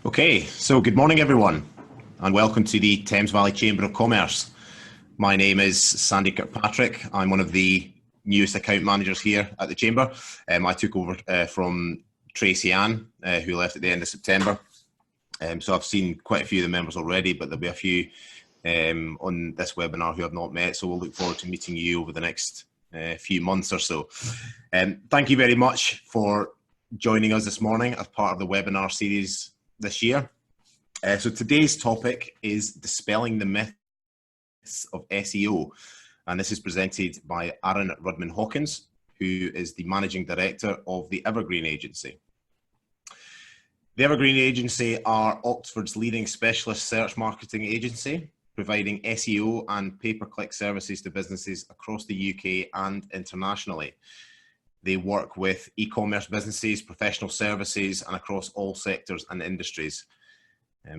Okay, so good morning everyone and welcome to the Thames Valley Chamber of Commerce. My name is Sandy Kirkpatrick. I'm one of the newest account managers here at the Chamber. I took over from Tracy Ann, who left at the end of September. So I've seen quite a few of the members already, but there'll be a few on this webinar who I've not met. So we'll look forward to meeting you over the next few months or so. Thank you very much for joining us this morning as part of the webinar series this year. So today's topic is Dispelling the Myths of SEO, and this is presented by Aaron Rudman-Hawkins, who is the Managing Director of the Evergreen Agency. The Evergreen Agency are Oxford's leading specialist search marketing agency, providing SEO and pay-per-click services to businesses across the UK and internationally. They work with e-commerce businesses, professional services, and across all sectors and industries.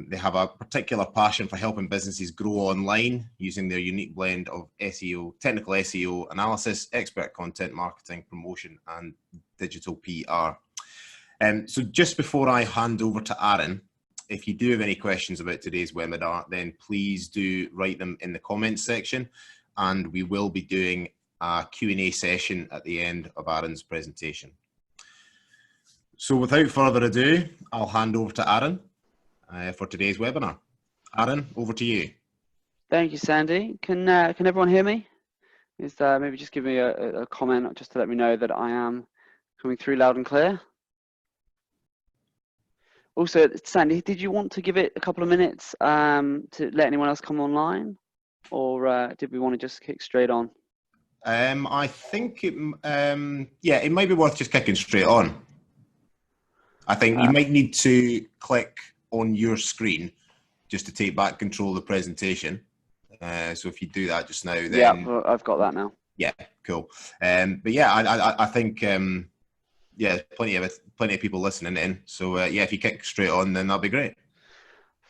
They have a particular passion for helping businesses grow online using their unique blend of SEO, technical SEO analysis, expert content marketing, promotion, and digital PR. So just before I hand over to Aaron, if you do have any questions about today's webinar, then please do write them in the comments section, and we will be doing a Q&A session at the end of Aaron's presentation. So without further ado, I'll hand over to Aaron for today's webinar. Aaron, over to you. Thank you, Sandy. Can everyone hear me? Maybe just give me a comment just to let me know that I am coming through loud and clear. Also, Sandy, did you want to give it a couple of minutes to let anyone else come online, or did we want to just kick straight on? I think yeah, it might be worth just kicking straight on. I think you might need to click on your screen just to take back control of the presentation. So if you do that just now, then yeah, well, I've got that now. Yeah, cool. But yeah, I think yeah, plenty of people listening in. So yeah, if you kick straight on, then that'll be great.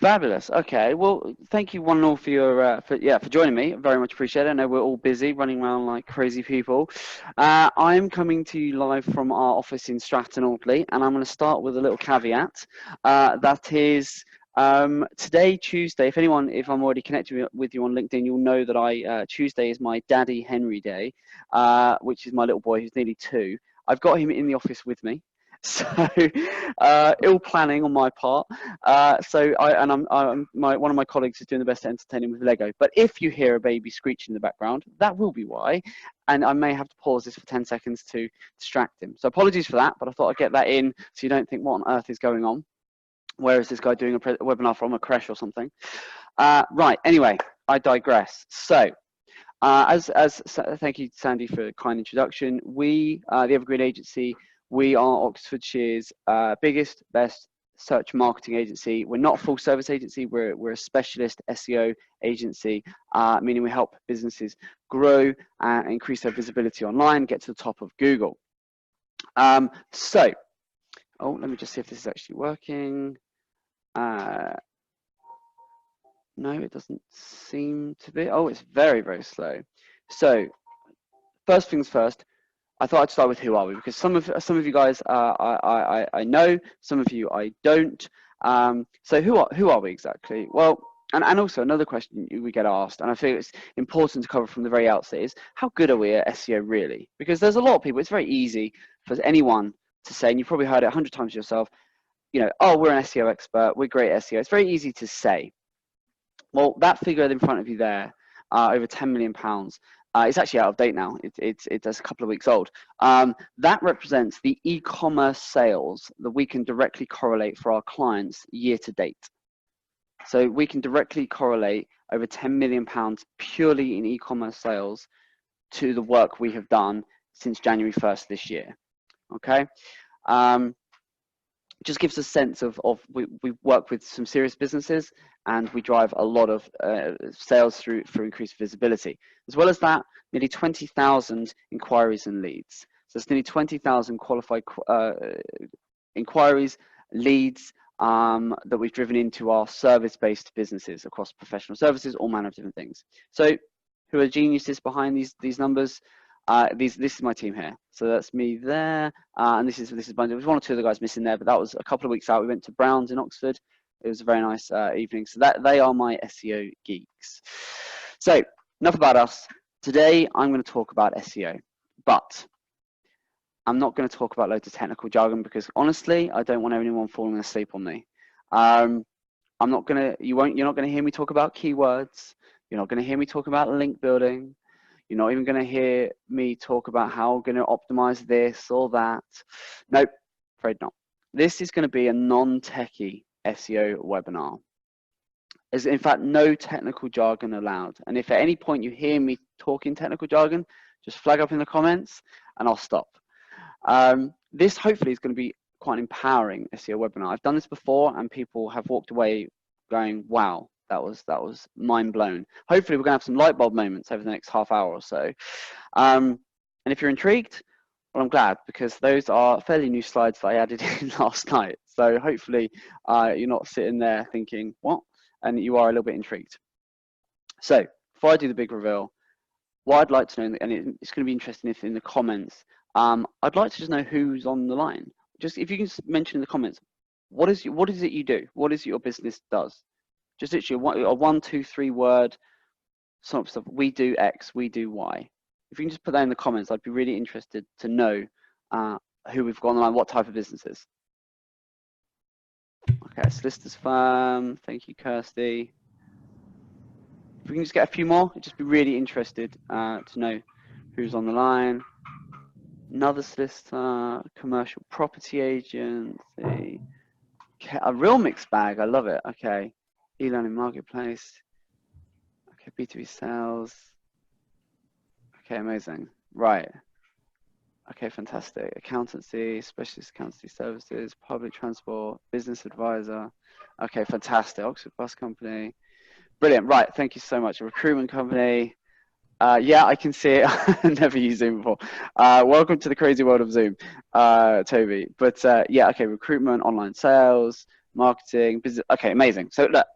Fabulous. Okay. Well, thank you one and all for your for joining me. Very much appreciate it. I know we're all busy running around like crazy people. I'm coming to you live from our office in Stratton Audley, and I'm going to start with a little caveat. That is today, Tuesday. If I'm already connected with you on LinkedIn, you'll know that Tuesday is my Daddy Henry Day, which is my little boy who's nearly 2. I've got him in the office with me. So ill planning on my part. One of my colleagues is doing the best to entertain him with Lego. But if you hear a baby screeching in the background, that will be why. And I may have to pause this for 10 seconds to distract him. So apologies for that, but I thought I'd get that in so you don't think what on earth is going on. Where is this guy doing a webinar from, a creche or something? Right. Anyway, I digress. So. Thank you, Sandy, for a kind introduction. We, the Evergreen Agency, we are Oxfordshire's biggest, best search marketing agency. We're not a full service agency. We're a specialist SEO agency, meaning we help businesses grow and increase their visibility online, get to the top of Google. Let me just see if this is actually working. No, it doesn't seem to be. Oh, it's very, very slow. So first things first, I thought I'd start with who are we, because some of you guys I know, some of you I don't. So who are we exactly? Well, and also another question we get asked, and I feel it's important to cover from the very outset, is how good are we at SEO really? Because there's a lot of people, it's very easy for anyone to say, and you've probably heard it 100 times yourself, you know, oh, we're an SEO expert, we're great at SEO. It's very easy to say. Well, that figure in front of you there, over £10 million, it's actually out of date now. It's a couple of weeks old. That represents the e-commerce sales that we can directly correlate for our clients year to date. So we can directly correlate over £10 million purely in e-commerce sales to the work we have done since January 1st this year. Okay. Just gives a sense of we work with some serious businesses, and we drive a lot of sales through increased visibility. As well as that, nearly 20,000 inquiries and leads. So it's nearly 20,000 qualified inquiries, leads that we've driven into our service-based businesses across professional services, all manner of different things. So who are geniuses behind these numbers? This is my team here. So that's me there, and this is there was one or two of the guys missing there, but that was a couple of weeks out. We went to Brown's in Oxford, It was a very nice evening. So they are my SEO geeks. So enough about us. Today I'm going to talk about SEO, but I'm not going to talk about loads of technical jargon because honestly, I don't want anyone falling asleep on me. I'm not going to. You're not going to hear me talk about keywords. You're not going to hear me talk about link building. You're not even going to hear me talk about how I'm going to optimize this or that. Nope, afraid not. This is going to be a non-techie SEO webinar. There's in fact no technical jargon allowed. And if at any point you hear me talking technical jargon, just flag up in the comments and I'll stop. This hopefully is going to be quite an empowering SEO webinar. I've done this before and people have walked away going, wow, that was mind blown. Hopefully we're going to have some light bulb moments over the next half hour or so. And if you're intrigued, well, I'm glad because those are fairly new slides that I added in last night. So hopefully you're not sitting there thinking, what? And you are a little bit intrigued. So before I do the big reveal, what I'd like to know, and it's going to be interesting if in the comments, I'd like to just know who's on the line. Just if you can just mention in the comments, what is it you do? What is it your business does? Just literally a 1, 2, 3 word sort of stuff. We do X, we do Y. If you can just put that in the comments, I'd be really interested to know who we've got on the line, what type of businesses. Okay, solicitors firm. Thank you, Kirsty. If we can just get a few more, I'd just be really interested to know who's on the line. Another solicitor, commercial property agency, a real mixed bag. I love it. Okay, e-learning marketplace. Okay, B2B sales. Okay, amazing. Right. Okay, fantastic. Accountancy, specialist accountancy services, public transport, business advisor. Okay, fantastic. Oxford bus company. Brilliant. Right. Thank you so much. A recruitment company. Yeah, I can see it. Never used Zoom before. Welcome to the crazy world of Zoom, Toby. But yeah, okay, recruitment, online sales, marketing, business. Okay, amazing. So look,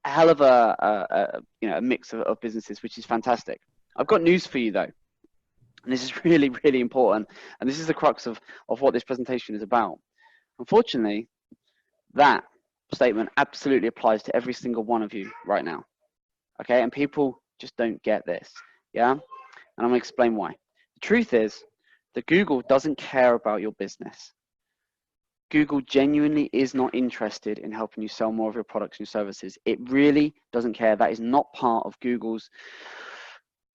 a hell of a mix of businesses, which is fantastic. I've got news for you though, and this is really, really important. And this is the crux of what this presentation is about. Unfortunately, that statement absolutely applies to every single one of you right now. Okay, and people just don't get this. Yeah, and I'm going to explain why. The truth is that Google doesn't care about your business. Google genuinely is not interested in helping you sell more of your products and services. It really doesn't care. That is not part of Google's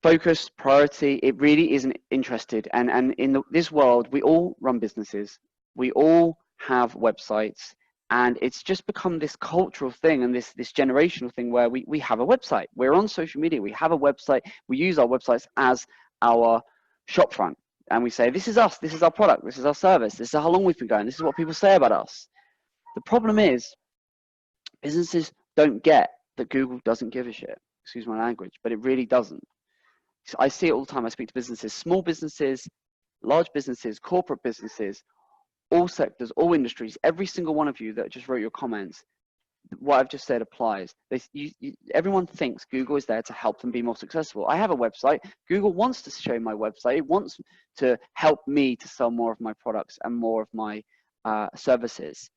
focus, priority. It really isn't interested. And in this world, we all run businesses. We all have websites. And it's just become this cultural thing and this generational thing where we have a website. We're on social media. We have a website. We use our websites as our shop front. And we say, this is us. This is our product. This is our service. This is how long we've been going. This is what people say about us. The problem is businesses don't get that Google doesn't give a shit. Excuse my language, but it really doesn't. I see it all the time. I speak to businesses, small businesses, large businesses, corporate businesses, all sectors, all industries, every single one of you that just wrote your comments, what I've just said applies. Everyone thinks Google is there to help them be more successful. I have a website. Google wants to show my website. It wants to help me to sell more of my products and more of my services.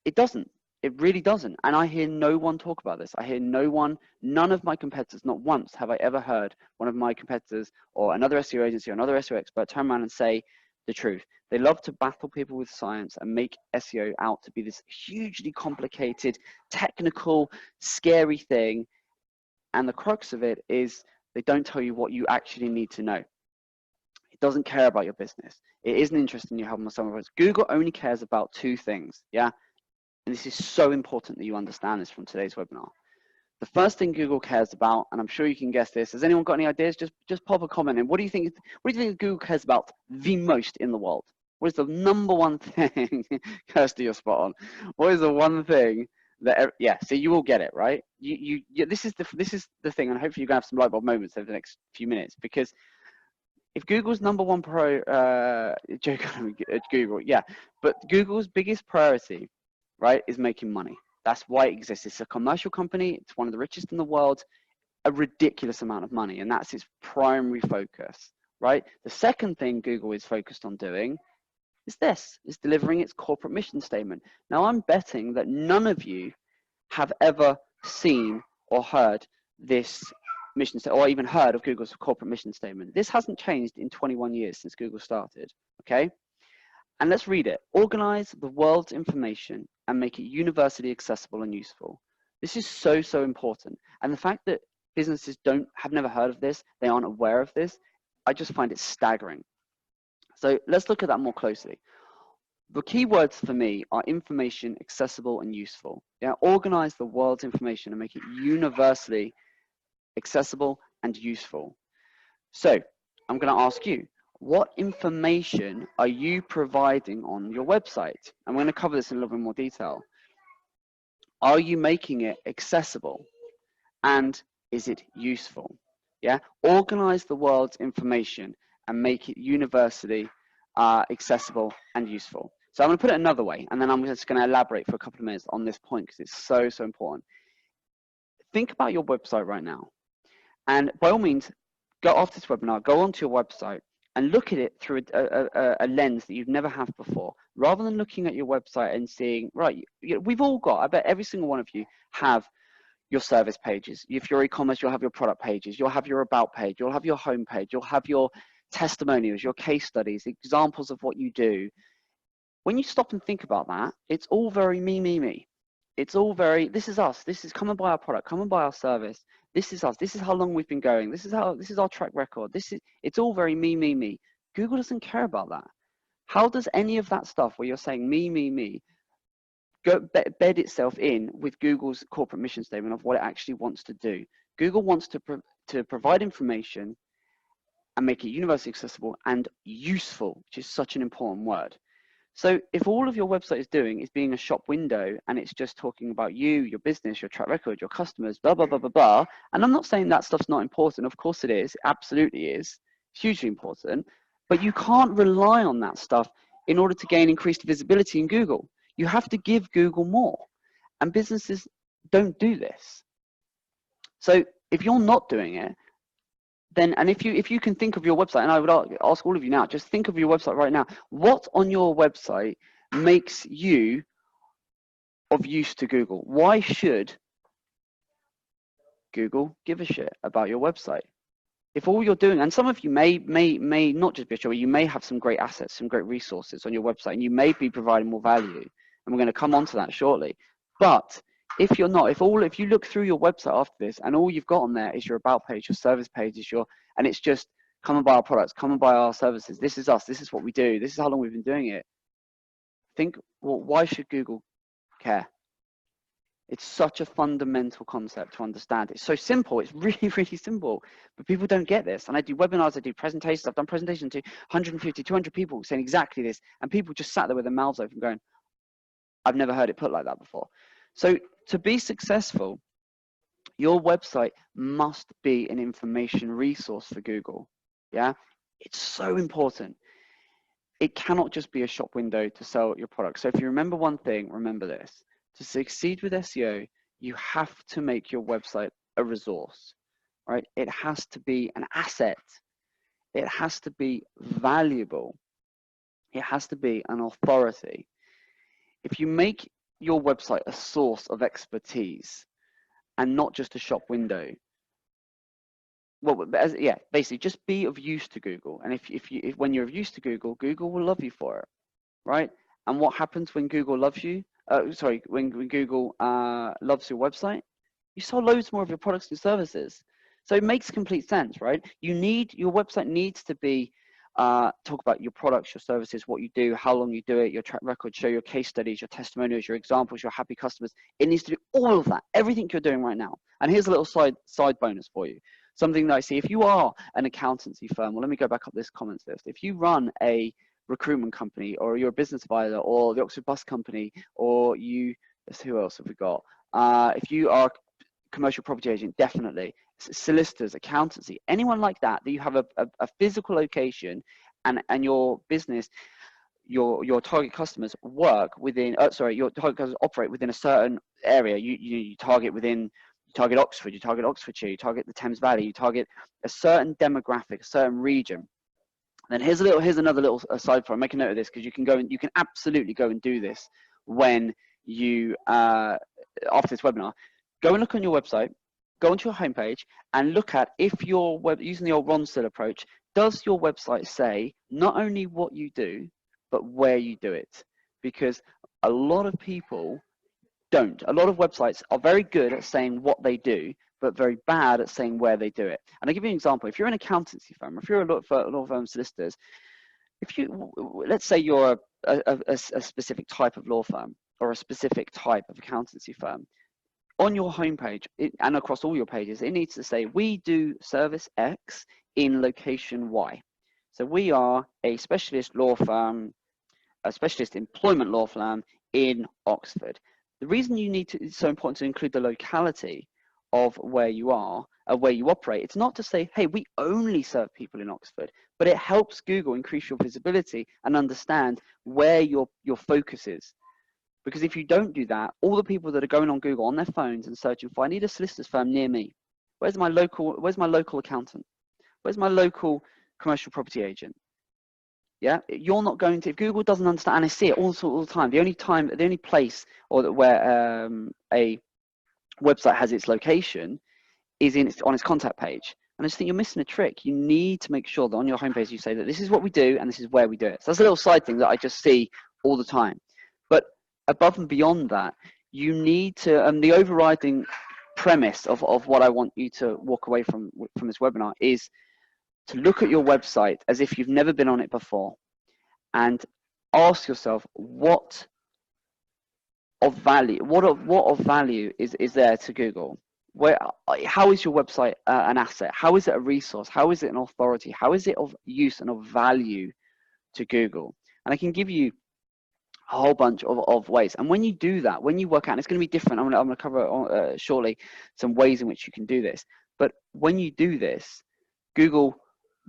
It doesn't. It really doesn't. And I hear no one talk about this. I hear none of my competitors, not once have I ever heard one of my competitors or another SEO agency or another SEO expert turn around and say the truth. They love to battle people with science and make SEO out to be this hugely complicated, technical, scary thing. And the crux of it is they don't tell you what you actually need to know. It doesn't care about your business. It isn't interested in you helping someone else. Google only cares about 2 things, yeah? And this is so important that you understand this from today's webinar. The first thing Google cares about, and I'm sure you can guess this, has anyone got any ideas? Just pop a comment in. What do you think Google cares about the most in the world? What is the number one thing? Kirsty, you're spot on. What is the one thing that? Yeah, so you will get it, right? This is the thing, and hopefully you're gonna have some light bulb moments over the next few minutes, because if Google's number one joke on Google, yeah, but Google's biggest priority, right, is making money. That's why it exists. It's a commercial company. It's one of the richest in the world, a ridiculous amount of money, and that's its primary focus, right? The second thing Google is focused on doing is this, is delivering its corporate mission statement. Now, I'm betting that none of you have ever seen or heard this mission statement, or even heard of Google's corporate mission statement. This hasn't changed in 21 years since Google started, okay? And let's read it. Organize the world's information and make it universally accessible and useful. This is so, so important. And the fact that businesses have never heard of this, they aren't aware of this, I just find it staggering. So let's look at that more closely. The key words for me are information, accessible, and useful. Yeah, organize the world's information and make it universally accessible and useful. So I'm going to ask you, what information are you providing on your website? I'm going to cover this in a little bit more detail. Are you making it accessible? And is it useful? Yeah, organize the world's information and make it universally accessible and useful. So I'm going to put it another way, and then I'm just going to elaborate for a couple of minutes on this point because it's so, so important. Think about your website right now. And by all means, go after this webinar, go onto your website and look at it through a lens that you've never had before. Rather than looking at your website and seeing, right, we've all got, I bet every single one of you have your service pages. If you're e-commerce, you'll have your product pages, you'll have your about page, you'll have your home page, you'll have your testimonials, your case studies, examples of what you do. When you stop and think about that, it's all very me. It's all very, this is us. This is, come and buy our product, come and buy our service. This is us. This is how long we've been going. This is our track record. It's all very me. Google doesn't care about that. How does any of that stuff where you're saying me, go bed itself in with Google's corporate mission statement of what it actually wants to do? Google wants to provide information and make it universally accessible and useful, which is such an important word. So if all of your website is doing is being a shop window and it's just talking about you, your business, your track record, your customers, blah, blah, blah, blah, blah, and I'm not saying that stuff's not important. Of course it is. It absolutely is. It's hugely important. But you can't rely on that stuff in order to gain increased visibility in Google. You have to give Google more. And businesses don't do this. So if you're not doing it, then, and if you can think of your website, and I would ask all of you now, just think of your website right now. What on your website makes you of use to Google? Why should Google give a shit about your website? If all you're doing, and some of you may not just be sure, you may have some great assets, some great resources on your website, and you may be providing more value. And we're going to come on to that shortly. But if you're not, if you look through your website after this and all you've got on there is your about page, your service page, and it's just come and buy our products, come and buy our services. This is us. This is what we do. This is how long we've been doing it. Think, well, why should Google care? It's such a fundamental concept to understand. It's so simple. It's really, really simple. But people don't get this. And I do webinars, I do presentations. I've done presentations to 150, 200 people saying exactly this. And people just sat there with their mouths open going, I've never heard it put like that before. So to be successful, your website must be an information resource for Google. Yeah, it's so important. It cannot just be a shop window to sell your product. So if you remember one thing, remember this. To succeed with SEO, you have to make your website a resource, right? It has to be an asset. It has to be valuable. It has to be an authority. If you make your website a source of expertise and not just a shop window, well, yeah, basically just be of use to Google. And if when you're of use to Google, Google will love you for it, right? And what happens when Google loves you? When Google loves your website, you sell loads more of your products and services. So it makes complete sense, right? Your website needs to be talk about your products, your services, what you do, how long you do it, your track record, show your case studies, your testimonials, your examples, your happy customers. It needs to do all of that, everything you're doing right now. And here's a little side bonus for you. Something that I see, if you are an accountancy firm, well, let me go back up this comments list. If you run a recruitment company, or you're a business advisor, or the Oxford Bus Company, or who else have we got? If you are a commercial property agent, definitely. Solicitors, accountancy, anyone like that you have a physical location, and your business, your target customers work within, your target customers operate within a certain area. You target Oxford, you target Oxfordshire, you target the Thames Valley, you target a certain demographic, a certain region. And then here's another little aside for, make a note of this, because you can absolutely go and do this when you after this webinar. Go and look on your website, go onto your homepage, and look at if your using the old Ronstill approach, does your website say not only what you do, but where you do it? Because a lot of people don't. A lot of websites are very good at saying what they do, but very bad at saying where they do it. And I'll give you an example. If you're an accountancy firm, if you're a law firm solicitors, let's say you're a specific type of law firm or a specific type of accountancy firm, on your homepage and across all your pages, it needs to say, we do service X in location Y. So we are a specialist law firm, a specialist employment law firm in Oxford. The reason it's so important to include the locality of where you are, where you operate, it's not to say, hey, we only serve people in Oxford, but it helps Google increase your visibility and understand where your focus is. Because if you don't do that, all the people that are going on Google on their phones and searching for, I need a solicitor's firm near me. Where's my local accountant? Where's my local commercial property agent? Yeah, you're not going to, if Google doesn't understand, and I see it all the time, the only place where a website has its location is on its contact page. And I just think you're missing a trick. You need to make sure that on your homepage you say that this is what we do and this is where we do it. So that's a little side thing that I just see all the time. But above and beyond that, you need to, the overriding premise of what I want you to walk away from this webinar is to look at your website as if you've never been on it before and ask yourself what of value is there to Google. How is your website an asset? How is it a resource? How is it an authority? How is it of use and of value to Google? And I can give you a whole bunch of ways. And when you do that, when you work out, and it's going to be different, I'm going to cover shortly some ways in which you can do this. But when you do this, Google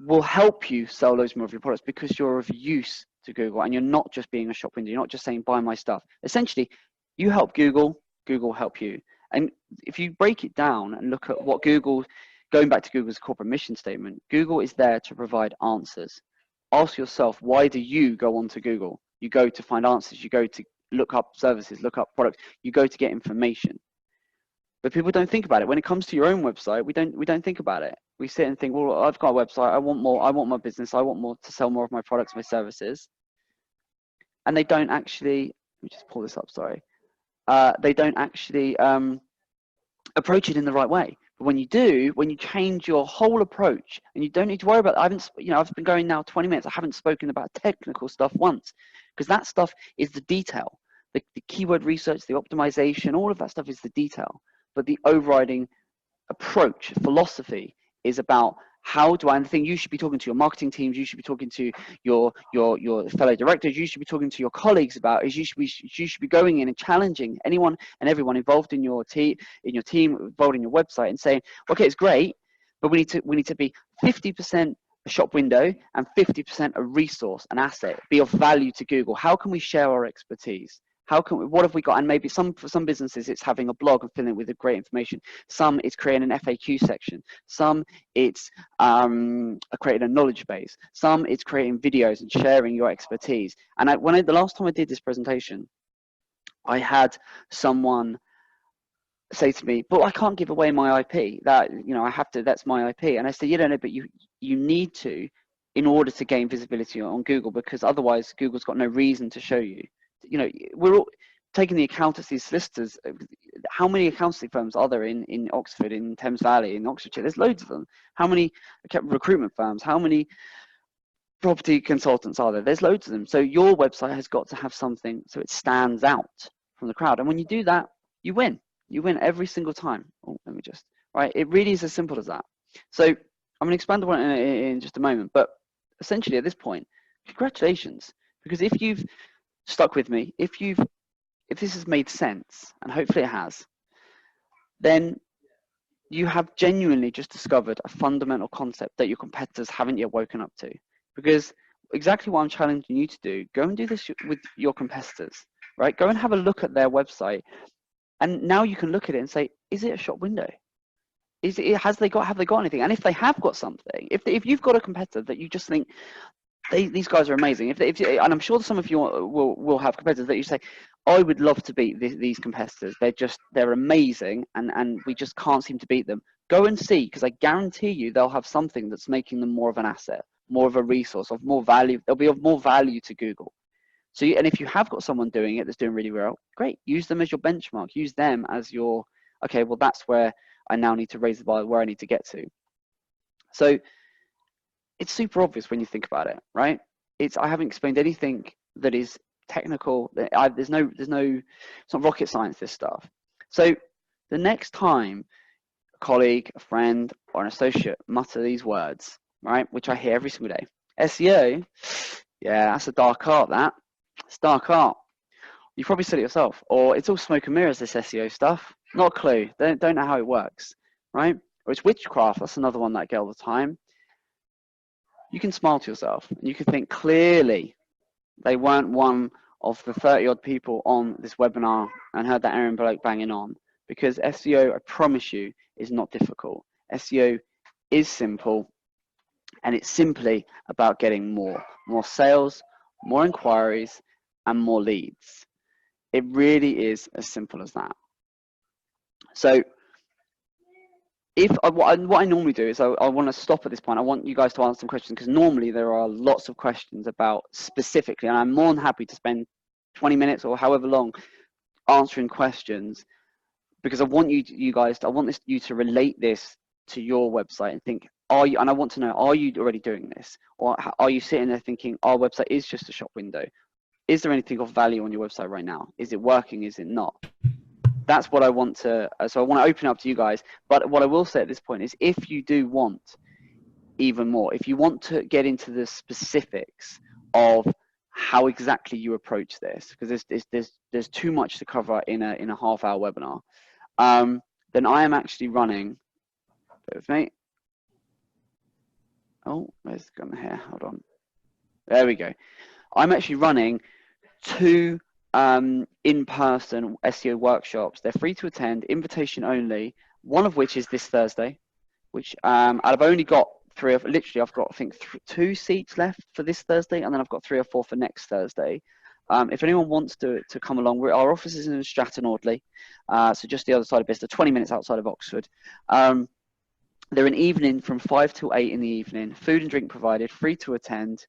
will help you sell loads more of your products because you're of use to Google and you're not just being a shop window. You're not just saying, buy my stuff. Essentially, you help Google, Google help you. And if you break it down and look at what going back to Google's corporate mission statement, Google is there to provide answers. Ask yourself, why do you go onto Google? You go to find answers. You go to look up services, look up products. You go to get information. But people don't think about it. When it comes to your own website, we don't think about it. We sit and think, well, I've got a website. I want more. I want my business. I want more to sell more of my products, my services. And they don't actually, let me just pull this up, sorry. They don't actually approach it in the right way. But when you do, when you change your whole approach, and you don't need to worry about it, I've been going now 20 minutes. I haven't spoken about technical stuff once, because that stuff is the detail. The keyword research, the optimization, all of that stuff is the detail. But the overriding approach, philosophy, is about how do I, and the thing you should be talking to your marketing teams, you should be talking to your fellow directors, you should be talking to your colleagues about, is you should be going in and challenging anyone and everyone involved in your team, involved in your website, and saying, okay, it's great, but we need to be 50% a shop window and 50% a resource, an asset, be of value to Google. How can we share our expertise? What have we got? And maybe for some businesses, it's having a blog and filling it with great information. Some it's creating an FAQ section. Some it's creating a knowledge base. Some it's creating videos and sharing your expertise. And the last time I did this presentation, I had someone say to me, but I can't give away my IP. That, I have to, that's my IP. And I said, no, but you need to, in order to gain visibility on Google, because otherwise Google's got no reason to show you. We're all taking the accountancy solicitors. How many accountancy firms are there in Oxford, in Thames Valley, in Oxfordshire? There's loads of them. How many recruitment firms? How many property consultants are there? There's loads of them. So your website has got to have something so it stands out from the crowd. And when you do that, you win. You win every single time. Oh, let me just, right? It really is as simple as that. So I'm going to expand on it in just a moment. But essentially at this point, congratulations. Because if you've stuck with me, if this has made sense, and hopefully it has, then you have genuinely just discovered a fundamental concept that your competitors haven't yet woken up to. Because exactly what I'm challenging you to do, go and do this with your competitors, right? Go and have a look at their website, and now you can look at it and say, is it a shop window? Have they got anything? And if they have got something, if you've got a competitor that you just think these guys are amazing. And I'm sure some of you will have competitors that you say, I would love to beat these competitors. They're amazing, and we just can't seem to beat them. Go and see, because I guarantee you they'll have something that's making them more of an asset, more of a resource, of more value. They'll be of more value to Google. So, and if you have got someone doing it that's doing really well, great. Use them as your benchmark. Use them as your, okay, well, that's where I now need to raise the bar, where I need to get to. So it's super obvious when you think about it, right? I haven't explained anything that is technical. It's not rocket science, this stuff. So the next time a colleague, a friend, or an associate mutter these words, right, which I hear every single day, SEO, yeah, that's a dark art, that. It's dark art. You probably said it yourself, or it's all smoke and mirrors, this SEO stuff. Not a clue. Don't know how it works, right? Or it's witchcraft. That's another one that I get all the time. You can smile to yourself, and you can think clearly they weren't one of the 30-odd people on this webinar and heard that Aaron bloke banging on, because SEO, I promise you, is not difficult. SEO is simple, and it's simply about getting more sales, more inquiries, and more leads. It really is as simple as that. So what I normally do is I want to stop at this point. I want you guys to answer some questions, because normally there are lots of questions about specifically, and I'm more than happy to spend 20 minutes or however long answering questions, because I want you to relate this to your website and think, and I want to know, are you already doing this? Or are you sitting there thinking, our website is just a shop window? Is there anything of value on your website right now? Is it working? Is it not? That's what I want to, so I want to open up to you guys. But what I will say at this point is, if you do want even more, if you want to get into the specifics of how exactly you approach this, because there's too much to cover in a half-hour webinar, then I am actually running, with me. Oh, where's it gone here? Hold on. There we go. I'm actually running 2 in-person SEO workshops. They're free to attend, invitation only, one of which is this Thursday, which I've only got I've got, I think, 2 seats left for this Thursday, and then I've got 3 or 4 for next Thursday. If anyone wants to come along, our office is in Stratton Audley, so just the other side of Bicester, 20 minutes outside of Oxford. They're an evening from 5 till 8 in the evening, food and drink provided, free to attend.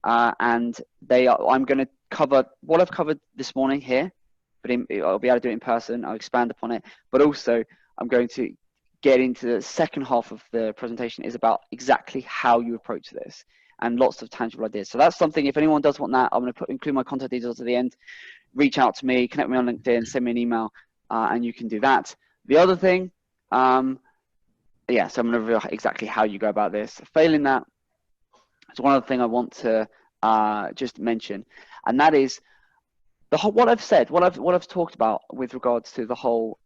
And I'm going to cover what I've covered this morning here, but I'll be able to do it in person. I'll expand upon it, but also I'm going to get into the second half of the presentation, is about exactly how you approach this and lots of tangible ideas. So that's something, if anyone does want that, I'm going to include my contact details at the end. Reach out to me, connect me on LinkedIn, send me an email, and you can do that. The other thing, yeah, so I'm going to reveal exactly how you go about this. Failing that, it's one other thing I want to just mention, and that is what I've said, what I've talked about with regards to the whole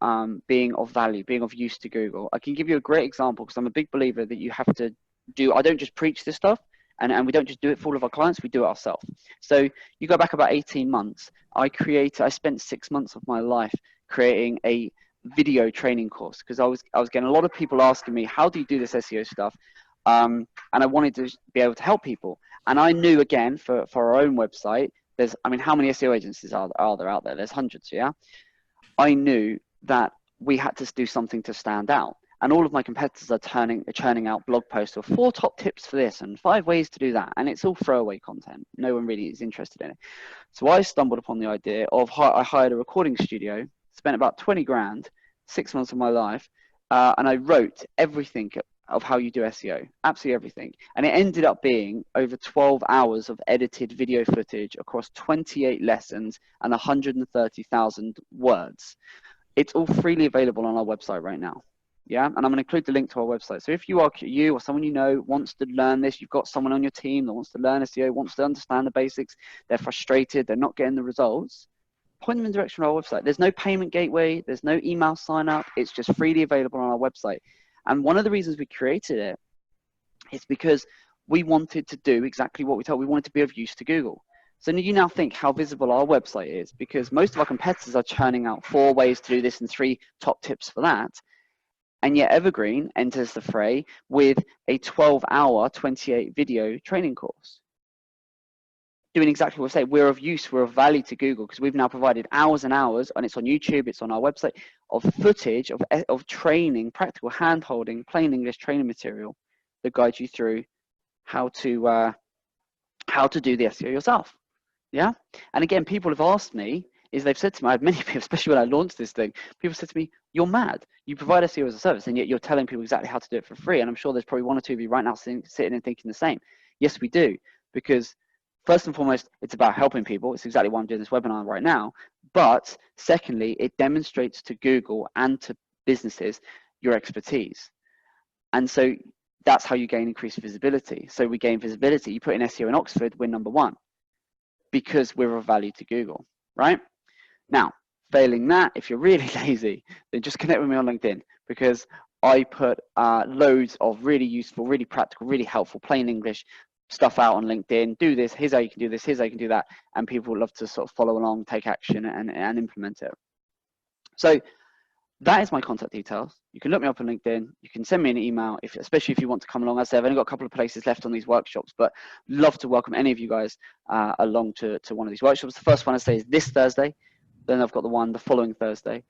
being of value, being of use to Google. I can give you a great example, because I'm a big believer that you have to do. I don't just preach this stuff, and we don't just do it for all of our clients. We do it ourselves. So you go back about 18 months. I spent 6 months of my life creating a video training course, because I was getting a lot of people asking me, how do you do this SEO stuff? And I wanted to be able to help people. And I knew, again, for our own website, how many SEO agencies are there out there? There's hundreds, yeah? I knew that we had to do something to stand out. And all of my competitors are churning out blog posts of 4 top tips for this and 5 ways to do that. And it's all throwaway content. No one really is interested in it. So I stumbled upon the idea of, I hired a recording studio, spent about 20 grand, 6 months of my life, and I wrote everything of how you do SEO, absolutely everything. And it ended up being over 12 hours of edited video footage across 28 lessons and 130,000 words. It's all freely available on our website right now. Yeah, and I'm going to include the link to our website. So if you or someone you know wants to learn this, you've got someone on your team that wants to learn SEO, wants to understand the basics, they're frustrated, they're not getting the results, point them in the direction of our website. There's no payment gateway, there's no email sign up, it's just freely available on our website. And one of the reasons we created it is because we wanted to do exactly what we told. We wanted to be of use to Google. So you now think how visible our website is, because most of our competitors are churning out 4 ways to do this and 3 top tips for that. And yet Evergreen enters the fray with a 12-hour, 28 video training course. doing exactly what we say. We're of use, we're of value to Google, because we've now provided hours and hours, and it's on YouTube, it's on our website, of footage of training, practical hand-holding, plain English training material that guides you through how to do the SEO yourself. Yeah. And again, people have asked me, they've said to me, I had many people, especially when I launched this thing, people said to me, you're mad. You provide SEO as a service, and yet you're telling people exactly how to do it for free. And I'm sure there's probably one or two of you right now sitting and thinking the same. Yes, we do. Because first and foremost, it's about helping people. It's exactly why I'm doing this webinar right now. But secondly, it demonstrates to Google and to businesses your expertise. And so that's how you gain increased visibility. So we gain visibility. You put in SEO in Oxford, we're number one, because we're of value to Google, right? Now, failing that, if you're really lazy, then just connect with me on LinkedIn, because I put loads of really useful, really practical, really helpful, plain English stuff out on LinkedIn. Do this, here's how you can do this, here's how you can do that. And people love to sort of follow along, take action, and implement it. So that is my contact details. You can look me up on LinkedIn. You can send me an email, especially if you want to come along. As I say, I've only got a couple of places left on these workshops, but love to welcome any of you guys along to one of these workshops. The first one I say is this Thursday. Then I've got the following Thursday.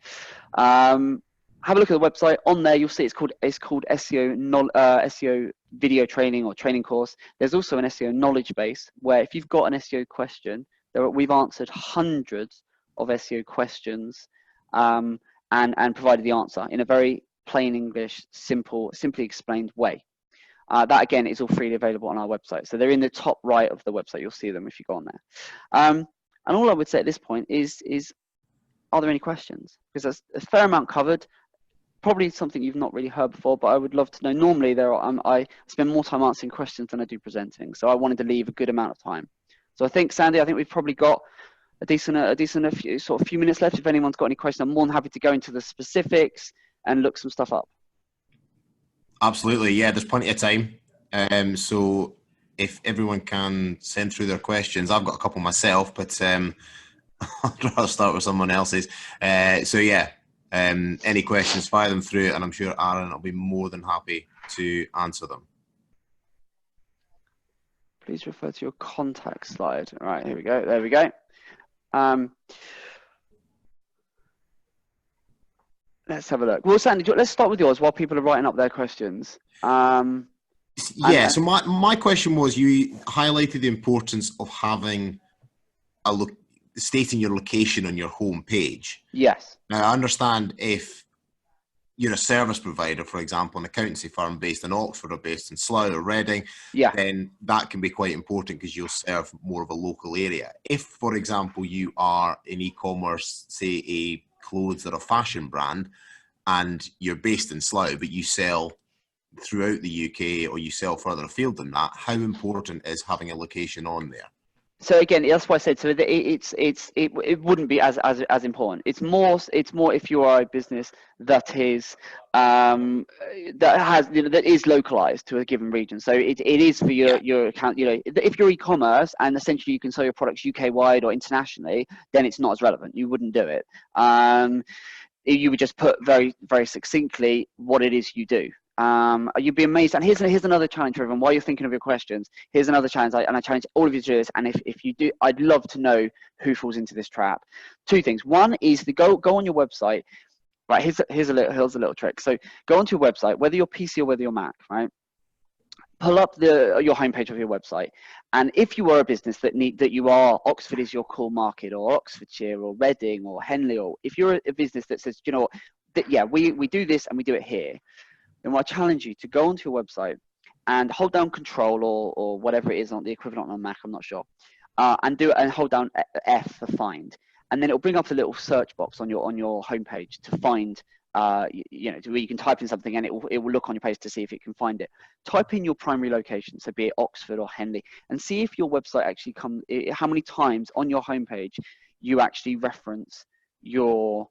Have a look at the website. On there, you'll see it's called SEO video training or training course. There's also an SEO knowledge base where if you've got an SEO question, we've answered hundreds of SEO questions and provided the answer in a very plain English, simply explained way. That again is all freely available on our website. So they're in the top right of the website. You'll see them if you go on there. And all I would say at this point is are there any questions? Because there's a fair amount covered, probably something you've not really heard before, but I would love to know. Normally I spend more time answering questions than I do presenting. So I wanted to leave a good amount of time. So I think, Sandy, we've probably got a few minutes left. If anyone's got any questions, I'm more than happy to go into the specifics and look some stuff up. Absolutely. Yeah, there's plenty of time. So if everyone can send through their questions, I've got a couple myself, but I'd rather start with someone else's. So yeah, any questions, fire them through, and I'm sure Aaron will be more than happy to answer them. Please refer to your contact slide. All right, here we go. There we go. Let's have a look. Well, Sandy, let's start with yours while people are writing up their questions. Yeah, so my question was, you highlighted the importance of having stating your location on your home page. Yes. Now, I understand if you're a service provider, for example, an accountancy firm based in Oxford or based in Slough or Reading, then that can be quite important because you'll serve more of a local area. If, for example, you are in e-commerce, say a clothes or a fashion brand, and you're based in Slough, but you sell throughout the UK or you sell further afield than that, how important is having a location on there? So again, that's why I said, so it wouldn't be as important. It's more if you are a business that is that is localized to a given region. So it is for your account. If you're e-commerce and essentially you can sell your products UK wide or internationally, then it's not as relevant. You wouldn't do it. You would just put very, very succinctly what it is you do. You'd be amazed. And here's another challenge for everyone. While you're thinking of your questions, here's another challenge, and I challenge all of you to do this. And if you do, I'd love to know who falls into this trap. Two things. One is to go on your website. Right, here's a little trick. So go onto your website, whether you're PC or whether you're Mac, right? Pull up your homepage of your website, and if you are a business Oxford is your core market, or Oxfordshire, or Reading, or Henley, or if you're a business that says, you know what, we do this and we do it here, then I challenge you to go onto your website and hold down Control or whatever it is on the equivalent on Mac, I'm not sure, and hold down F for find, and then it'll bring up a little search box on your homepage to find. Where you can type in something and it will look on your page to see if it can find it. Type in your primary location, so be it Oxford or Henley, and see if your website actually how many times on your homepage you actually reference your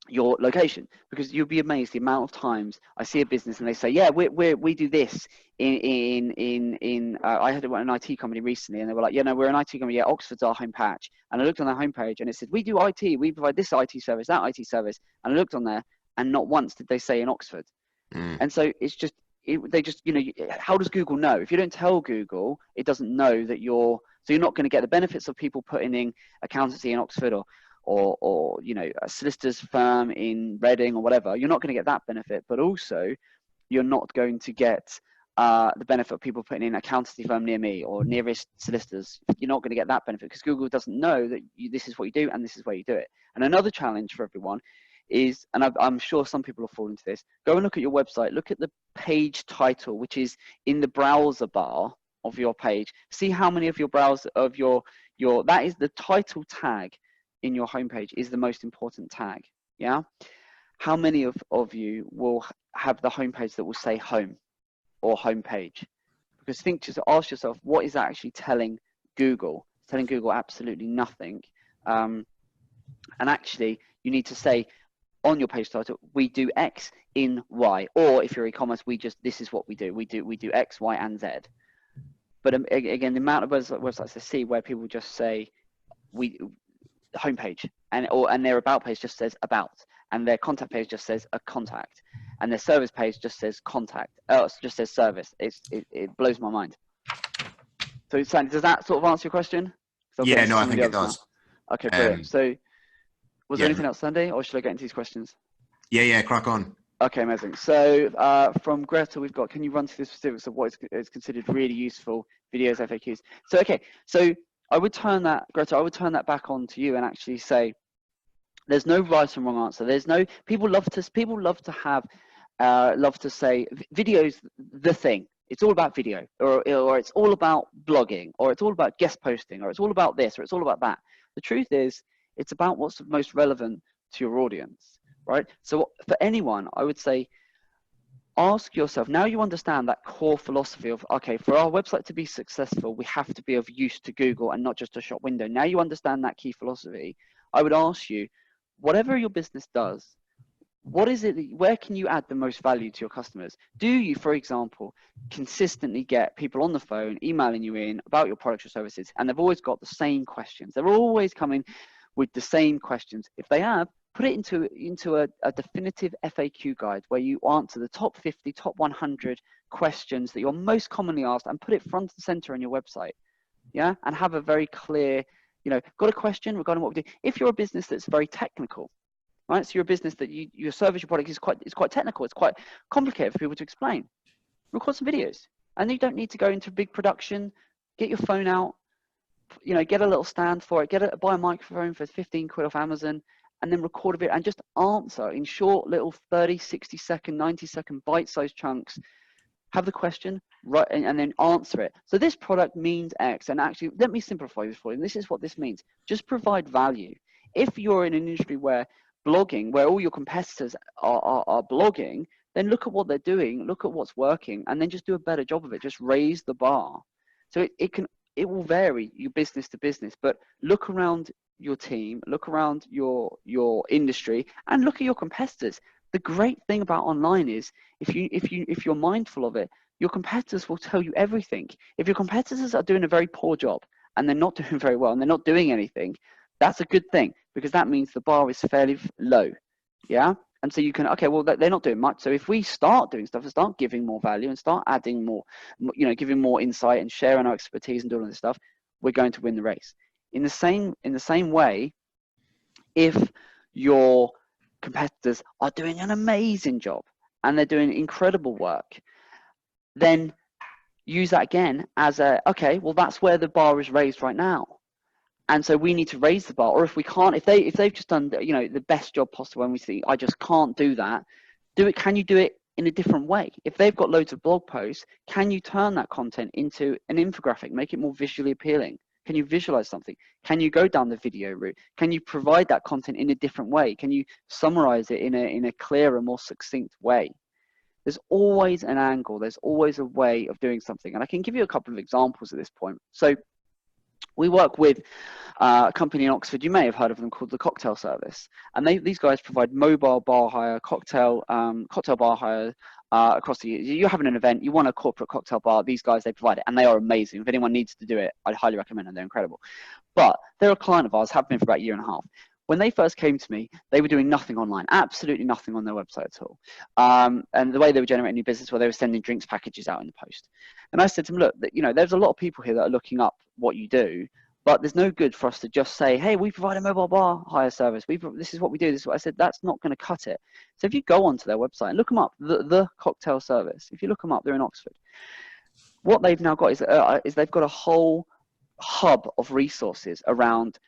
location, because you'll be amazed the amount of times I see a business and they say, yeah, we do this I had an IT company recently, and they were like, we're an IT company, Oxford's our home patch. And I looked on their homepage and it said, we do IT, we provide this IT service, that IT service. And I looked on there and not once did they say in Oxford. And so it's just, they just, you know, how does Google know? If you don't tell Google, it doesn't know that so you're not going to get the benefits of people putting in accountancy in Oxford or you know, a solicitor's firm in Reading or whatever. You're not going to get that benefit, but also you're not going to get the benefit of people putting in accountancy firm near me or nearest solicitors. You're not going to get that benefit because Google doesn't know that this is what you do and this is where you do it. And another challenge for everyone is, and I'm sure some people will fall into this, go and look at your website, look at the page title, which is in the browser bar of your page. See how many of your browser, of your that is the title tag in your homepage is the most important tag. Yeah. How many of you will have the homepage that will say home or homepage? Because just ask yourself, what is that actually telling Google? It's telling Google absolutely nothing. And actually, you need to say on your page title, we do X in Y, or if you're e-commerce, this is what we do. We do X, Y, and Z. But again, the amount of websites I see where people just say homepage, and their about page just says about, and their contact page just says a contact, and their service page just says contact. Oh, it just says service. It blows my mind. So, Sandy, does that sort of answer your question? Yeah, no, I think it does. Now. Okay, brilliant. So, was there anything else, Sandy, or should I get into these questions? Yeah, crack on. Okay, amazing. So from Greta, we've got, can you run through the specifics of what is considered really useful videos, FAQs? So, okay, so I would turn that, Greta, I would turn that back on to you and actually say, there's no right and wrong answer. There's no, people love to say video's the thing. It's all about video, or it's all about blogging, or it's all about guest posting, or it's all about this, or it's all about that. The truth is, it's about what's most relevant to your audience, right? So for anyone, I would say, ask yourself, now you understand that core philosophy of, okay, for our website to be successful, we have to be of use to Google and not just a shop window. Now you understand that key philosophy. I would ask you, whatever your business does, what is it, where can you add the most value to your customers? Do you, for example, consistently get people on the phone, emailing you in about your products or services, and they've always got the same questions? They're always coming with the same questions. If they have, put it into a definitive FAQ guide where you answer the top 50, top 100 questions that you're most commonly asked, and put it front and center on your website. Yeah, and have a very clear, you know, got a question regarding what we do. If you're a business that's very technical, right? So you're a business that your service, your product is quite technical. It's quite complicated for people to explain. Record some videos, and you don't need to go into big production. Get your phone out, you know, get a little stand for it. Buy a microphone for 15 quid off Amazon, and then record a video and just answer in short little 30, 60 second, 90 second bite-sized chunks. Have the question, right, and then answer it. So this product means X, and actually, let me simplify this for you. And this is what this means. Just provide value. If you're in an industry where blogging, where all your competitors are blogging, then look at what they're doing, look at what's working, and then just do a better job of it. Just raise the bar. So it will vary your business to business, but look around your team, look around your industry, and look at your competitors. The great thing about online is if you're mindful of it, your competitors will tell you everything. If your competitors are doing a very poor job and they're not doing very well and they're not doing anything, that's a good thing, because that means the bar is fairly low. Yeah. And so you can, okay, well, they're not doing much. So if we start doing stuff and start giving more value and start adding more, you know, giving more insight and sharing our expertise and doing all this stuff, we're going to win the race. In the same way, if your competitors are doing an amazing job and they're doing incredible work, then use that again as okay, well, that's where the bar is raised right now. And so we need to raise the bar, or if we can't, if they've just done, you know, the best job possible, and we think, I just can't do that, can you do it in a different way? If they've got loads of blog posts, can you turn that content into an infographic, make it more visually appealing? Can you visualize something? Can you go down the video route? Can you provide that content in a different way? Can you summarize it in a clearer, more succinct way? There's always an angle. There's always a way of doing something. And I can give you a couple of examples at this point. So we work with a company in Oxford. You may have heard of them, called the Cocktail Service. And these guys provide mobile bar hire, cocktail bar hire across the year. You're having an event, you want a corporate cocktail bar, these guys, they provide it, and they are amazing. If anyone needs to do it, I'd highly recommend them. They're incredible. But they're a client of ours, have been for about a year and a half. When they first came to me, they were doing nothing online, absolutely nothing on their website at all. And the way they were generating new business, where they were sending drinks packages out in the post. And I said to them, look, there's a lot of people here that are looking up what you do, but there's no good for us to just say, hey, we provide a mobile bar hire service. This is what we do. This is what I said. That's not going to cut it. So if you go onto their website and look them up, the cocktail service, if you look them up, they're in Oxford. What they've now got is they've got a whole hub of resources around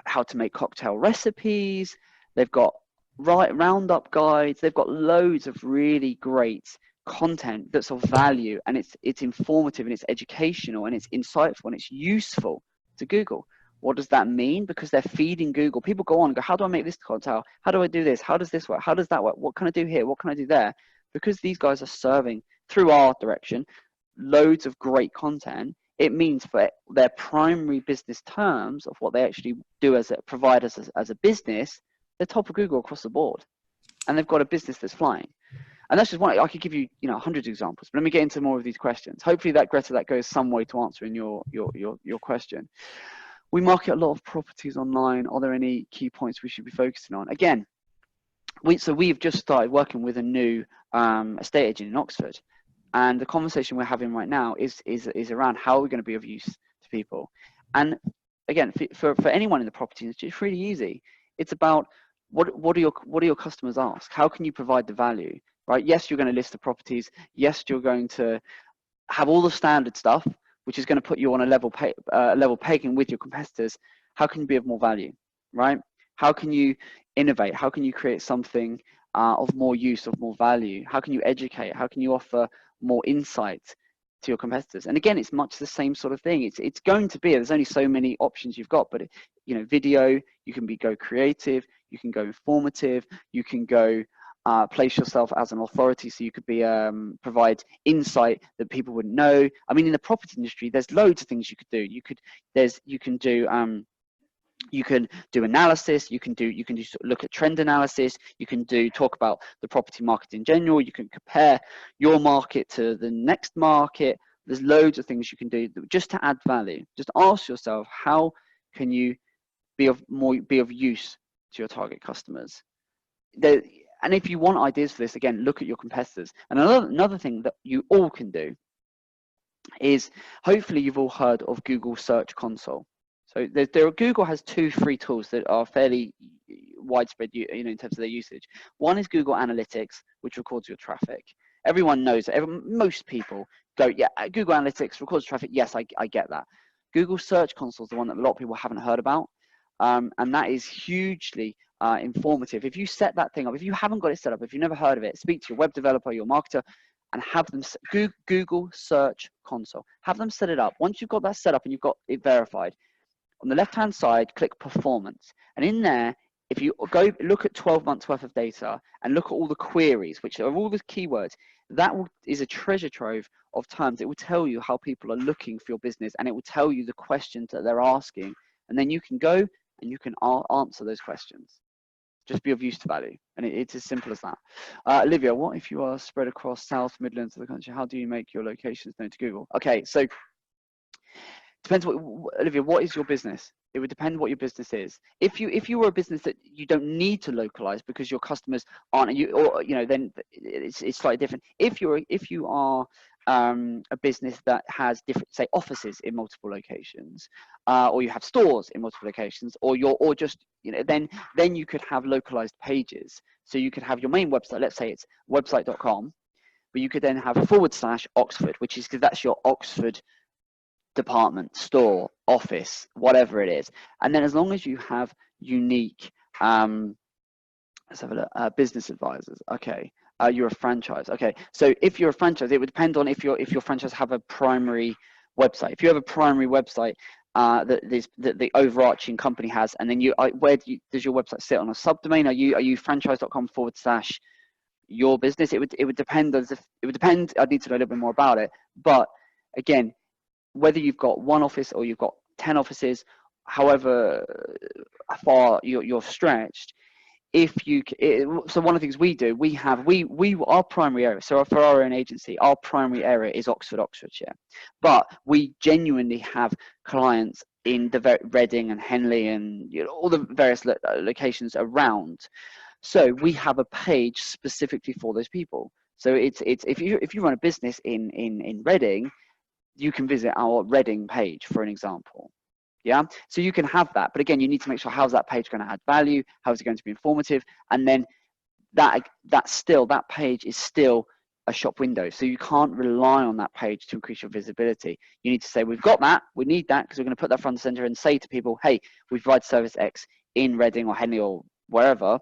how to make cocktail recipes. They've got roundup guides. They've got loads of really great content that's of value, and it's informative, and it's educational, and it's insightful, and it's useful to Google. What does that mean? Because they're feeding Google. People go on and go, how do I make this cocktail? How do I do this? How does this work? How does that work? What can I do here? What can I do there? Because these guys are serving through our direction loads of great content. It means for their primary business terms of what they actually do as a provider, as a business, they're top of Google across the board, and they've got a business that's flying. And that's just one. I could give you, hundreds of examples, but let me get into more of these questions. Hopefully that, Greta, that goes some way to answering your question. We market a lot of properties online. Are there any key points we should be focusing on? Again, we've just started working with a new estate agent in Oxford, and the conversation we're having right now is around how we're going to be of use to people. And again, for anyone in the property, it's just really easy. It's about what do your customers ask? How can you provide the value? Right? Yes, you're going to list the properties. Yes, you're going to have all the standard stuff, which is going to put you on a level pegging with your competitors. How can you be of more value? Right? How can you innovate? How can you create something of more use, of more value? How can you educate? How can you offer more insight to your competitors? And again, it's much the same sort of thing. It's going to be, there's only so many options you've got, but video, you can go creative, you can go informative, you can go place yourself as an authority, so you could be provide insight that people wouldn't know. I mean, in the property industry, there's loads of things you could do. You can do analysis. You can look at trend analysis. You can talk about the property market in general. You can compare your market to the next market. There's loads of things you can do just to add value. Just ask yourself, how can you be of use to your target customers? And if you want ideas for this, again, look at your competitors. And another thing that you all can do is, hopefully you've all heard of Google Search Console. So Google has 2 free tools that are fairly widespread, in terms of their usage. One is Google Analytics, which records your traffic. Everyone knows that. Most people go, yeah, Google Analytics records traffic. Yes, I get that. Google Search Console is the one that a lot of people haven't heard about. And that is hugely informative. If you set that thing up, if you haven't got it set up, if you've never heard of it, speak to your web developer, your marketer, and have them Google Search Console. Have them set it up. Once you've got that set up and you've got it verified, on the left-hand side, click Performance. And in there, if you go look at 12 months worth of data and look at all the queries, which are all the keywords, that is a treasure trove of terms. It will tell you how people are looking for your business, and it will tell you the questions that they're asking. And then you can go and you can answer those questions. Just be of use to value. And it's as simple as that. Olivia, what if you are spread across South Midlands of the country? How do you make your locations known to Google? Okay, so depends Olivia, what is your business? It would depend what your business is. If you were a business that you don't need to localize because your customers aren't, then it's slightly different. If you are a business that has different, say, offices in multiple locations, or you have stores in multiple locations, or just then you could have localized pages. So you could have your main website. Let's say it's website.com, but you could then have /Oxford, which is because that's your Oxford department, store, office, whatever it is. And then as long as you have unique, let's have a look, business advisors. Okay. You're a franchise. Okay. So if you're a franchise, it would depend on if your franchise have a primary website. If you have a primary website that the overarching company has, and then does your website sit on a subdomain? Are you franchise.com / your business? It would depend. It would depend. I'd need to know a little bit more about it. But again, whether you've got one office or you've got 10 offices, however far you're stretched, so one of the things we do, our primary area, so for our own agency, our primary area is Oxfordshire, but we genuinely have clients in the Reading and Henley and all the various locations around. So we have a page specifically for those people. So it's if you run a business in Reading, you can visit our Reading page, for an example. Yeah, so you can have that, but again, you need to make sure how's that page going to add value, how is it going to be informative, and then that page is still a shop window. So you can't rely on that page to increase your visibility. You need to say, we've got that, we need that, because we're going to put that front and center and say to people, hey, we provide service X in Reading or Henley or wherever,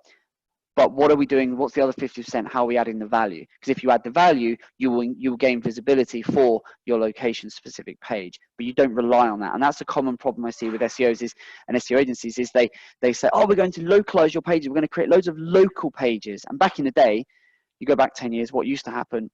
but what are we doing? What's the other 50%? How are we adding the value? Because if you add the value, you will gain visibility for your location specific page, but you don't rely on that. And that's a common problem I see with SEOs and SEO agencies is they say, oh, we're going to localize your pages. We're going to create loads of local pages. And back in the day, you go back 10 years, what used to happen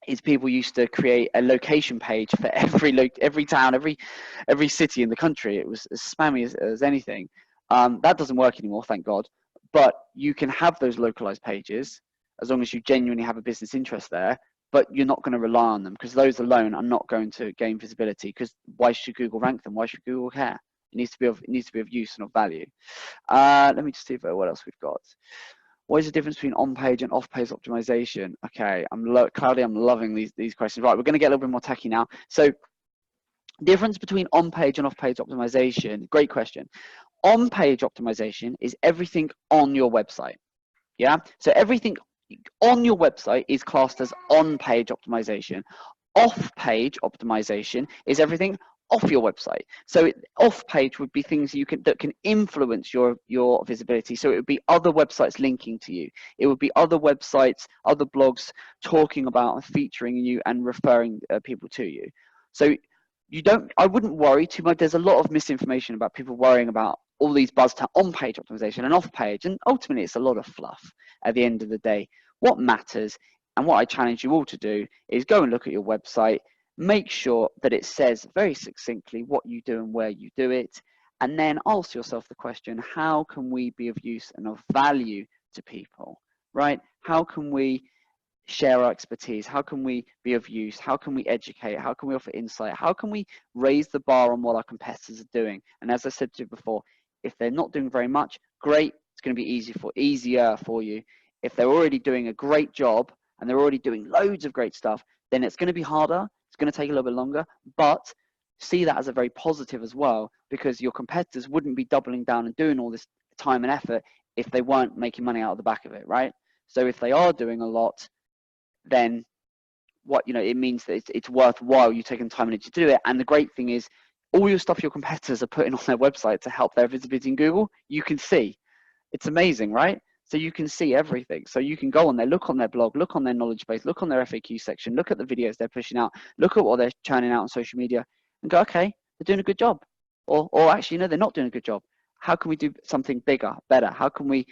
is people used to create a location page for every town, every city in the country. It was as spammy as anything. That doesn't work anymore, thank God. But you can have those localized pages as long as you genuinely have a business interest there, but you're not going to rely on them because those alone are not going to gain visibility, because why should Google rank them? Why should Google care? It needs to be of use and of value. Let me just see what else we've got. What is the difference between on-page and off-page optimization? Okay, Claudia, I'm loving these questions. Right, we're going to get a little bit more techy now. So difference between on-page and off-page optimization, great question. On-page optimization is everything on your website. Yeah, so everything on your website is classed as on-page optimization. Off-page optimization is everything off your website. So off-page would be things that can influence your visibility. So it would be other websites linking to you. It would be other websites, other blogs talking about and featuring you and referring people to you. So I wouldn't worry too much. There's a lot of misinformation about people worrying about all these buzz terms, on-page optimization and off-page, and ultimately it's a lot of fluff at the end of the day. What matters, and what I challenge you all to do, is go and look at your website, make sure that it says very succinctly what you do and where you do it, and then ask yourself the question, how can we be of use and of value to people, right? How can we share our expertise? How can we be of use? How can we educate? How can we offer insight? How can we raise the bar on what our competitors are doing? And as I said to you before, if they're not doing very much, great, it's going to be easier for you. If they're already doing a great job and they're already doing loads of great stuff, then it's going to be harder. It's going to take a little bit longer, but see that as a very positive as well, because your competitors wouldn't be doubling down and doing all this time and effort if they weren't making money out of the back of it, right? So if they are doing a lot, then it means that it's worthwhile you taking time and energy to do it. And the great thing is, all your stuff your competitors are putting on their website to help their visibility in Google, you can see. It's amazing, right? So you can see everything. So you can go on there, look on their blog, look on their knowledge base, look on their FAQ section, look at the videos they're pushing out, look at what they're churning out on social media, and go, okay, they're doing a good job. Or actually, no, they're not doing a good job. How can we do something bigger, better? How can we,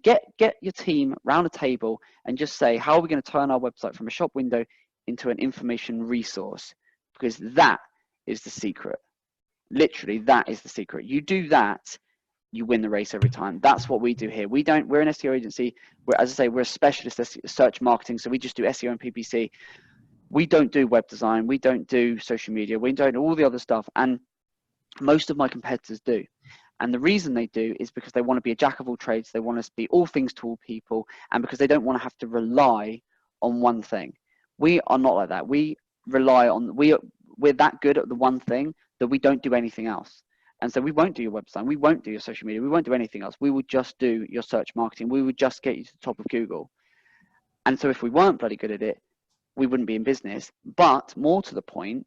get your team around a table and just say, how are we going to turn our website from a shop window into an information resource? Because that is the secret. Literally, that is the secret. You do that, you win the race every time. That's what we do here. We're an SEO agency. As I say, we're a specialist search marketing. So we just do SEO and PPC. We don't do web design. We don't do social media. We don't do all the other stuff. And most of my competitors do. And the reason they do is because they want to be a jack of all trades. They want to be all things to all people. And because they don't want to have to rely on one thing. We are not like that. We're that good at the one thing that we don't do anything else. And so we won't do your website. We won't do your social media. We won't do anything else. We will just do your search marketing. We would just get you to the top of Google. And so if we weren't bloody good at it, we wouldn't be in business. But more to the point,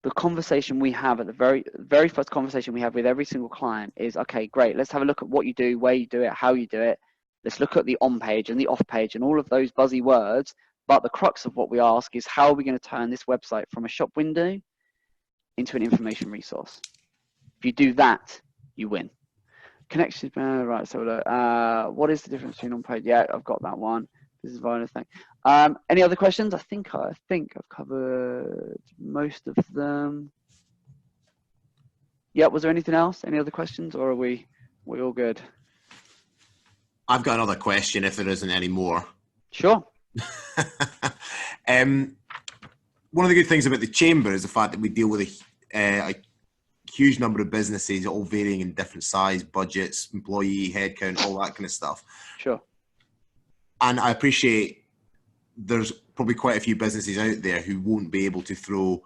the conversation we have at the very first conversation we have with every single client is, okay, great. Let's have a look at what you do, where you do it, how you do it. Let's look at the on page and the off page and all of those buzzy words. But the crux of what we ask is, how are we going to turn this website from a shop window into an information resource? If you do that, you win. Connection, right, so what is the difference between on page? Yeah, I've got that one. This is violent thing. Any other questions? I think I've covered most of them. Yeah, was there anything else? Any other questions, or are we all good? I've got another question if there isn't any more. Sure. One of the good things about the Chamber is the fact that we deal with a huge number of businesses, all varying in different size, budgets, employee, headcount, all that kind of stuff. Sure. And I appreciate there's probably quite a few businesses out there who won't be able to throw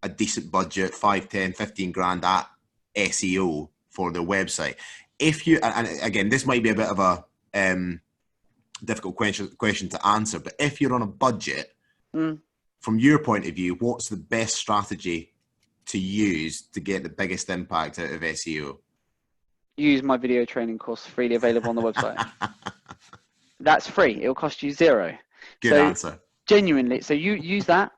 a decent budget, 5, 10, 15 grand at SEO for their website. If you, and again, this might be a bit of a difficult question to answer, but if you're on a budget, from your point of view, what's the best strategy to use to get the biggest impact out of SEO? Use my video training course, freely available on the website. That's free. It will cost you $0. Good answer. Genuinely, so you use that.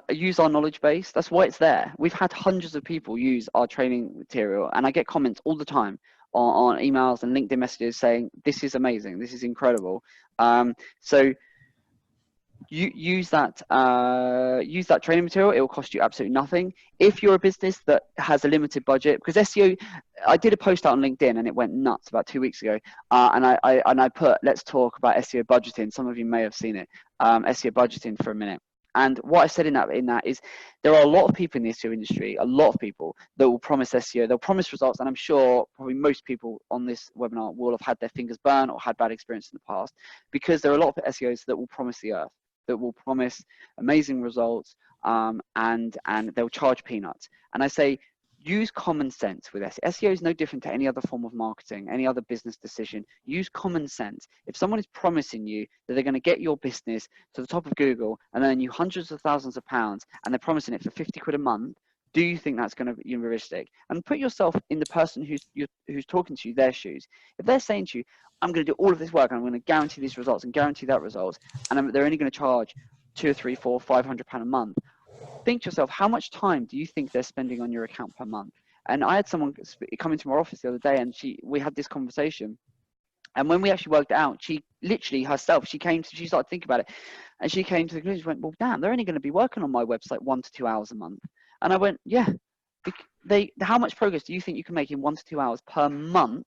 Use our knowledge base. That's why it's there. We've had hundreds of people use our training material, and I get comments all the time on emails and LinkedIn messages saying, this is amazing, this is incredible. So you use that training material. It will cost you absolutely nothing. If you're a business that has a limited budget, because SEO, I did a post out on LinkedIn and it went nuts about 2 weeks ago, and I put, let's talk about SEO budgeting. Some of you may have seen it. SEO budgeting for a minute. And what I said in that is there are a lot of people in the SEO industry, a lot of people that will promise SEO, they'll promise results, and I'm sure probably most people on this webinar will have had their fingers burned or had bad experience in the past, because there are a lot of SEOs that will promise the earth, that will promise amazing results, and they'll charge peanuts. And I say, use common sense with SEO. SEO is no different to any other form of marketing, any other business decision. Use common sense. If someone is promising you that they're going to get your business to the top of Google and earn you hundreds of thousands of pounds, and they're promising it for 50 quid a month, do you think that's going to be realistic? And put yourself in the person who's talking to you, their shoes. If they're saying to you, I'm going to do all of this work, and I'm going to guarantee these results and guarantee that results, and they're only going to charge £200, £300, £400, £500 a month, think to yourself, how much time do you think they're spending on your account per month? And I had someone come into my office the other day, and we had this conversation. And when we actually worked it out, she literally herself, she started thinking about it, and she came to the conclusion, went, well, damn, they're only going to be working on my website 1 to 2 hours a month. And I went, yeah, how much progress do you think you can make in 1 to 2 hours per month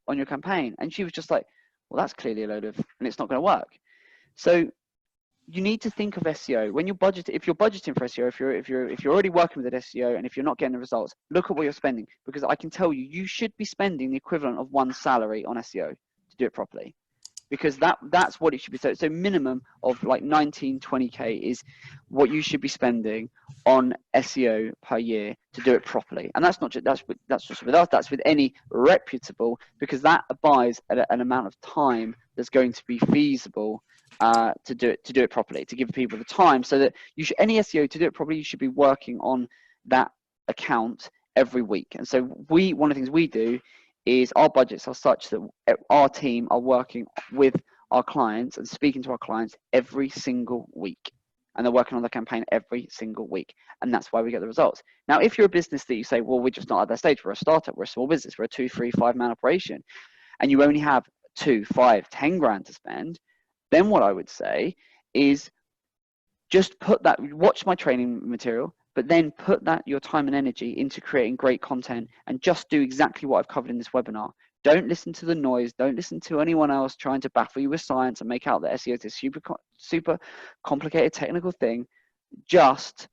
on your campaign? And she was just like, well, that's clearly a load of, and it's not going to work. So you need to think of SEO when you budget. If you're budgeting for SEO, if you're already working with an SEO, and if you're not getting the results, look at what you're spending, because I can tell you, you should be spending the equivalent of one salary on SEO to do it properly, because that's what it should be. So minimum of like 20k is what you should be spending on SEO per year to do it properly. And that's not just that's just with us. That's with any reputable, because that abides at an amount of time that's going to be feasible to do it properly, to give people the time, so that any SEO, to do it properly, you should be working on that account every week. And so one of the things we do is our budgets are such that our team are working with our clients and speaking to our clients every single week, and they're working on the campaign every single week, and that's why we get the results. Now, if you're a business that you say, well, we're just not at that stage, we're a startup, we're a small business, we're a 2, 3, 5 man operation, and you only have 2, 5, 10 grand to spend, then what I would say is just watch my training material, but then put your time and energy into creating great content, and just do exactly what I've covered in this webinar. Don't listen to the noise. Don't listen to anyone else trying to baffle you with science and make out that SEO is a super complicated technical thing. Just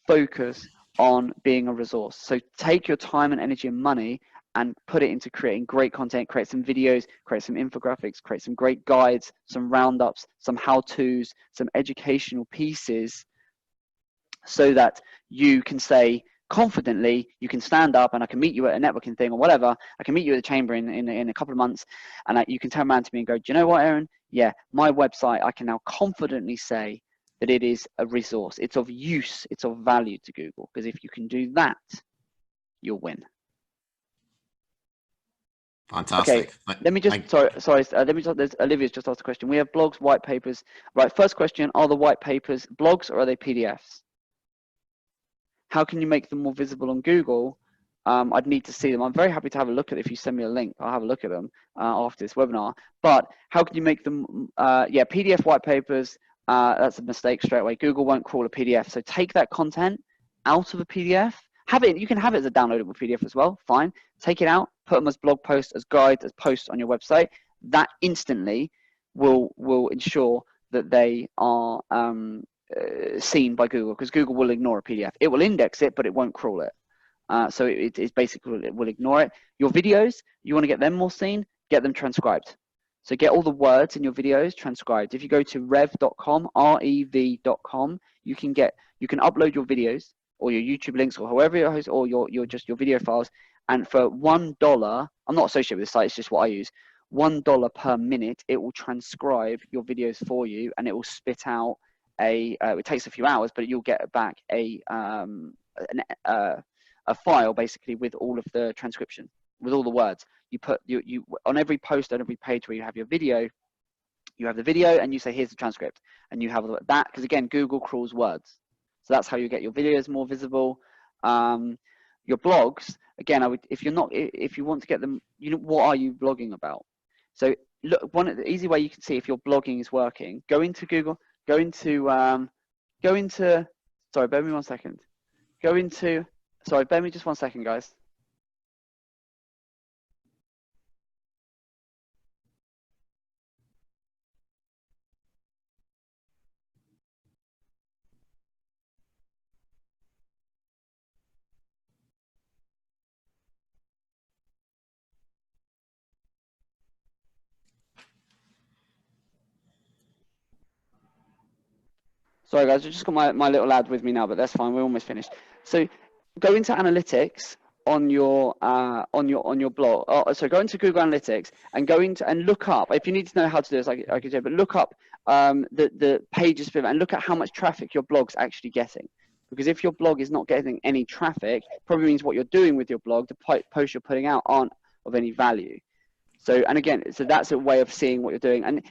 focus on being a resource. So take your time and energy and money and put it into creating great content, create some videos, create some infographics, create some great guides, some roundups, some how-tos, some educational pieces, so that you can say confidently, you can stand up, and I can meet you at a networking thing or whatever. I can meet you at the chamber in a couple of months, and you can turn around to me and go, do you know what, Aaron? Yeah, my website, I can now confidently say that it is a resource. It's of use. It's of value to Google, because if you can do that, you'll win. Fantastic. Okay, let me just, Olivia's just asked a question. We have blogs, white papers. Right, first question, are the white papers blogs or are they PDFs? How can you make them more visible on Google? I'd need to see them. I'm very happy to have a look at it. If you send me a link, I'll have a look at them after this webinar. But how can you make them, PDF white papers, that's a mistake straight away. Google won't crawl a PDF. So take that content out of a PDF. You can have it as a downloadable PDF as well, fine. Take it out, put them as blog posts, as guides, as posts on your website. That instantly will ensure that they are seen by Google, because Google will ignore a PDF. It will index it, but it won't crawl it. So it's basically, it will ignore it. Your videos, you want to get them more seen, get them transcribed. So get all the words in your videos transcribed. If you go to rev.com, rev.com, you can upload your videos or your YouTube links or however your host, or your video files. And for $1, I'm not associated with the site, it's just what I use. $1 per minute, it will transcribe your videos for you, and it will spit out it takes a few hours, but you'll get back a file basically with all of the transcription, with all the words. You put you on every post, on every page where you have your video, you have the video, and you say, here's the transcript, and you have that, because again, Google crawls words, so that's how you get your videos more visible. Your blogs, again, if you want to get them, what are you blogging about? So look, the easy way you can see if your blogging is working, go into Google, sorry, bear me 1 second. Sorry, bear me just 1 second, guys. Sorry guys, I've just got my little lad with me now, but that's fine. We're almost finished. So go into analytics on your blog. So go into Google Analytics and and look up. If you need to know how to do this, I could do, but look up the pages and look at how much traffic your blog's actually getting. Because if your blog is not getting any traffic, probably means what you're doing with your blog, the posts you're putting out aren't of any value. So, and again, so that's a way of seeing what you're doing. And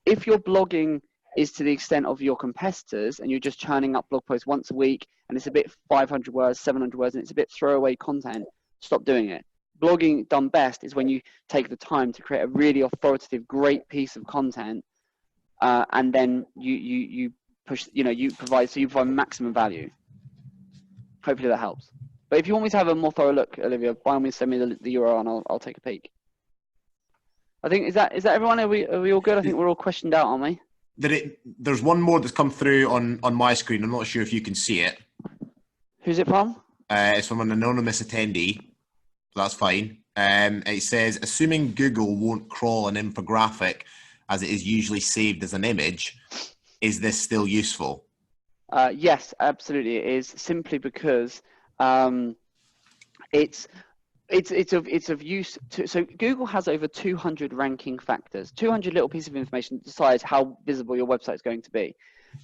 if you're blogging is to the extent of your competitors and you're just churning up blog posts once a week and it's a bit 500 words, 700 words, and it's a bit throwaway content, stop doing it. Blogging done best is when you take the time to create a really authoritative, great piece of content, and then you push, you provide maximum value. Hopefully that helps. But if you want me to have a more thorough look, Olivia, by all means send me the URL and I'll take a peek. I think, is that everyone? Are we all good? I think we're all questioned out, aren't we? There's one more that's come through on my screen. I'm not sure if you can see it. Who's it from? It's from an anonymous attendee. That's fine. It says, assuming Google won't crawl an infographic as it is usually saved as an image, is this still useful? Yes, absolutely it is, simply because it's of use to, so Google has over 200 ranking factors, 200 little pieces of information that decides how visible your website is going to be.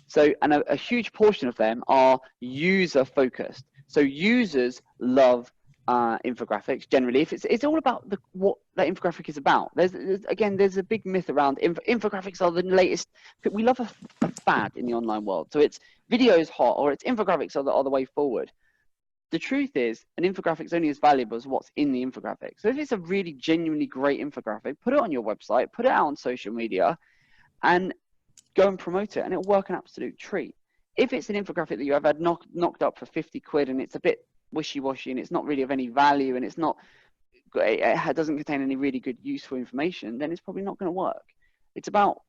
So, and a huge portion of them are user focused. So users love infographics generally. If it's all about what that infographic is about. There's a big myth around infographics are the latest. We love a fad in the online world. So it's video is hot, or it's infographics are the way forward. The truth is, an infographic is only as valuable as what's in the infographic. So if it's a really genuinely great infographic, put it on your website, put it out on social media, and go and promote it, and it'll work an absolute treat. If it's an infographic that you have had knocked up for 50 quid and it's a bit wishy-washy and it's not really of any value and it doesn't contain any really good useful information, then it's probably not going to work. It's about,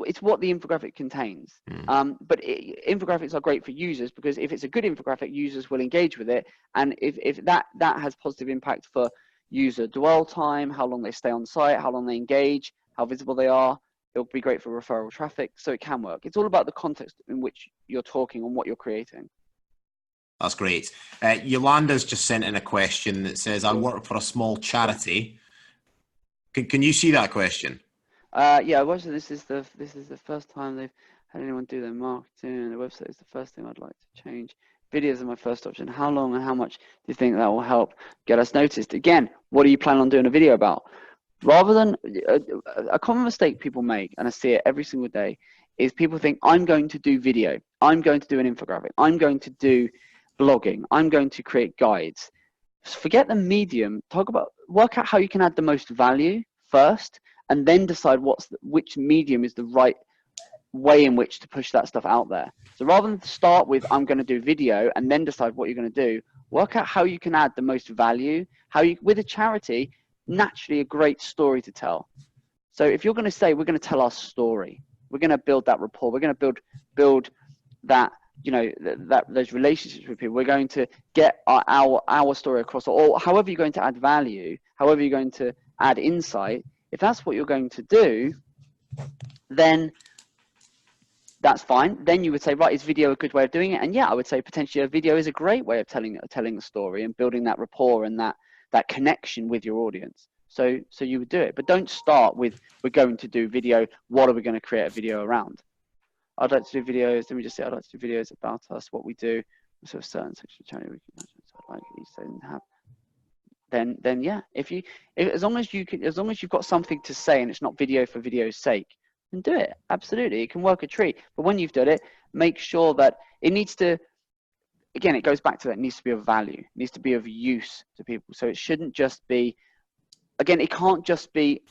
it's what the infographic contains. But infographics are great for users, because if it's a good infographic, users will engage with it. And if that has positive impact for user dwell time, how long they stay on site, how long they engage, how visible they are, it'll be great for referral traffic. So it can work. It's all about the context in which you're talking and what you're creating. That's great. Yolanda's just sent in a question that says, I work for a small charity. Can you see that question? Yeah, this is the first time they've had anyone do their marketing. The website is the first thing I'd like to change. Videos are my first option. How long and how much do you think that will help get us noticed? Again, what do you plan on doing a video about? Rather than a common mistake people make, and I see it every single day, is people think, I'm going to do video, I'm going to do an infographic, I'm going to do blogging, I'm going to create guides. Forget the medium. Work out how you can add the most value first, and then decide which medium is the right way in which to push that stuff out there. So rather than start with, I'm going to do video, and then decide what you're going to do, work out how you can add the most value, with a charity, naturally a great story to tell. So if you're going to say, we're going to tell our story, we're going to build that rapport, we're going to build that you know, those relationships with people. We're going to get our story across, or however you're going to add value, however you're going to add insight. If that's what you're going to do, then that's fine. Then you would say, right, is video a good way of doing it? And yeah, I would say potentially a video is a great way of telling a story and building that rapport and that connection with your audience. So you would do it, but don't start with, we're going to do video. What are we going to create a video around? I'd like to do videos. Let me just say, I'd like to do videos about us, what we do, so a certain section of channel we can I'd like you to have. Then yeah, as long as you've got something to say and it's not video for video's sake, then do it. Absolutely, it can work a treat. But when you've done it, make sure that it needs to. Again, it goes back to that. It needs to be of value. It needs to be of use to people. So it shouldn't just be. Again, it can't just be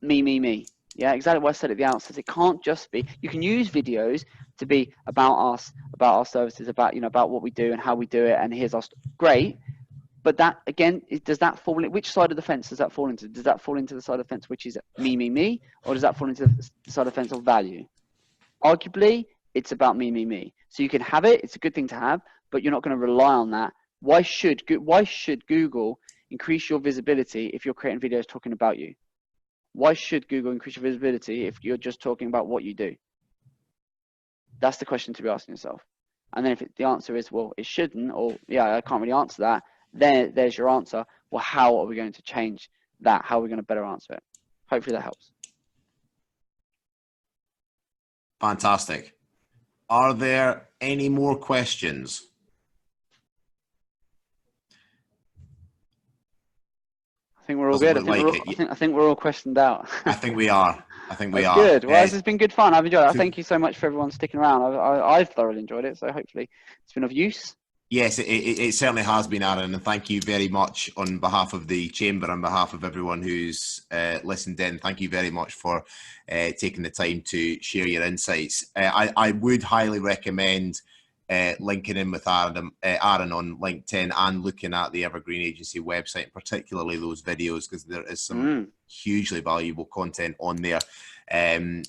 me. Yeah, exactly what I said at the outset. It can't just be. You can use videos to be about us, about our services, about about what we do and how we do it, and here's our great. But that again, does that fall in? Which side of the fence does that fall into? Does that fall into the side of the fence which is me, or does that fall into the side of the fence of value? Arguably, it's about me. So you can have it. It's a good thing to have, but you're not going to rely on that. Why should Google increase your visibility if you're creating videos talking about you? Why should Google increase your visibility if you're just talking about what you do? That's the question to be asking yourself. And then if the answer is, well, it shouldn't, or yeah, I can't really answer that, then there's your answer. Well, how are we going to change that? How are we going to better answer it? Hopefully that helps. Fantastic. Are there any more questions? I think we're all good. I think we're all questioned out. I think we are. That's good. Well, this has been good fun. I've enjoyed it. Thank you so much for everyone sticking around. I've thoroughly enjoyed it. So hopefully it's been of use. Yes, it certainly has been, Aaron, and thank you very much on behalf of the Chamber, on behalf of everyone who's listened in. Thank you very much for taking the time to share your insights. I would highly recommend linking in with Aaron on LinkedIn and looking at the Evergreen Agency website, particularly those videos, because there is some hugely valuable content on there. And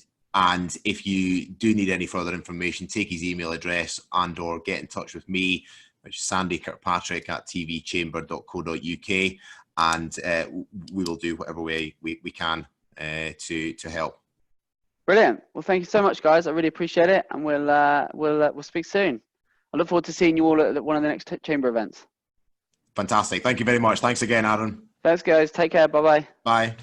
if you do need any further information, take his email address and/or get in touch with me, which is sandykirkpatrick@tvchamber.co.uk, and we will do whatever way we can to help. Brilliant. Well, thank you so much, guys. I really appreciate it, and we'll speak soon. I look forward to seeing you all at one of the next Chamber events. Fantastic. Thank you very much. Thanks again, Aaron. Thanks, guys. Take care. Bye-bye. Bye.